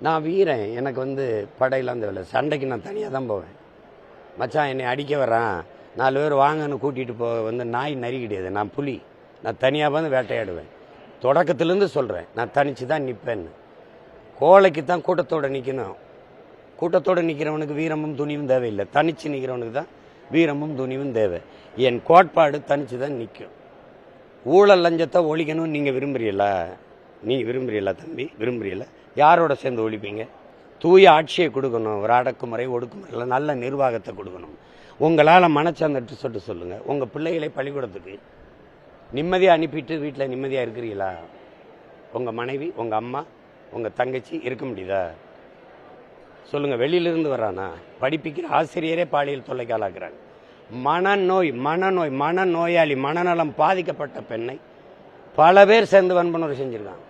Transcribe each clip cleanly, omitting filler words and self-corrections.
நான் வீரன். எனக்கு படையெல்லாம் தேவையில்லை. சண்டைக்கு நான் தனியாக தான் போவேன். மச்சான் என்னை அடிக்க வர்றான், 4 பேர் வாங்கன்னு கூட்டிகிட்டு போக நாய் நரி கிடையாது. நான் புலி. நான் தனியாக வந்து வேட்டையாடுவேன். தொடக்கத்துலேருந்து சொல்கிறேன், நான் தனித்து தான் நிற்பேன்னு. கோழைக்கு தான் கூட்டத்தோடு நிற்கணும். கூட்டத்தோடு நிற்கிறவனுக்கு வீரமும் துணிவும் தேவையில்லை. தனித்து நிற்கிறவனுக்கு தான் வீரமும் துணிவும் தேவை. என் கோட்பாடு தனித்து தான் நிற்கும். ஊழல் லஞ்சத்தை ஒழிக்கணும்னு நீங்கள் விரும்புறீங்களா? நீங்கள் விரும்புறீங்களா தம்பி? விரும்புறீங்களா? யாரோட சேர்ந்து ஒழிப்பீங்க? தூய ஆட்சியை கொடுக்கணும். ஒரு அடக்குமுறை ஒடுக்குமுறையில் நல்ல நிர்வாகத்தை கொடுக்கணும். உங்களால் மனச்சாந்தட்டு சொல்லுங்கள். உங்கள் பிள்ளைகளை பள்ளிக்கூடத்துக்கு நிம்மதியாக அனுப்பிட்டு வீட்டில் நிம்மதியாக இருக்கிறீங்களா? உங்கள் மனைவி, உங்கள் அம்மா, உங்கள் தங்கச்சி இருக்க முடியுதா? சொல்லுங்கள். வெளியிலிருந்து வர்றானா? படிப்பிக்கிற ஆசிரியரே பாலியல் தொல்லைக்கு ஆளாக்குறாங்க. மனநோயாளி, மனநலம் பாதிக்கப்பட்ட பெண்ணை பல பேர் சேர்ந்து வன்புணர்வு செஞ்சுருக்காங்க.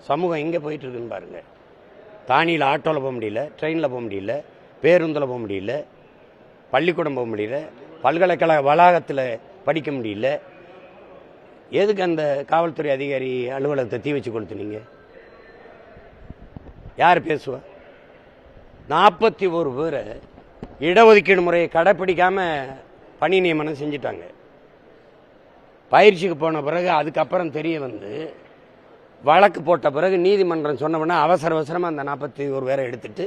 சமூகம் எங்கே போயிட்டு இருக்குன்னு பாருங்க. தானியில் ஆட்டோவில் போக முடியல, ட்ரெயினில் போக முடியல, பேருந்தில் போக முடியல, பள்ளிக்கூடம் போக முடியல, பல்கலைக்கழக வளாகத்தில் படிக்க முடியல. எதுக்கு அந்த காவல்துறை அதிகாரி அலுவலகத்தை தீ வச்சு கொளுத்துனீங்க? யார் பேசுவா? 41 பேரை இடஒதுக்கீடு முறையை கடைப்பிடிக்காம பணி நியமனம் செஞ்சுட்டாங்க. பயிற்சிக்கு போன பிறகு அதுக்கப்புறம் தெரிய வழக்கு போட்ட பிறகு நீதிமன்றம் சொன்னவொன்னே அவசரமாக அந்த 41 பேரை எடுத்துட்டு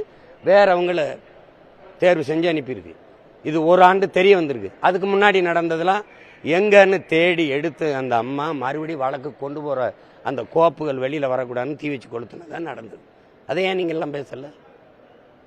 வேறவங்களை தேர்வு செஞ்சு அனுப்பியிருக்கு. இது ஒரு ஆண்டு தெரிய வந்திருக்கு. அதுக்கு முன்னாடி நடந்ததெல்லாம் எங்கன்னு தேடி எடுத்து அந்த அம்மா மறுபடியும் வழக்கு கொண்டு போகிற அந்த கோப்புகள் வெளியில் வரக்கூடாதுன்னு தீ வச்சு கொளுத்துனதான் நடந்தது. அதை ஏன் நீங்கள் எல்லாம் பேசலை?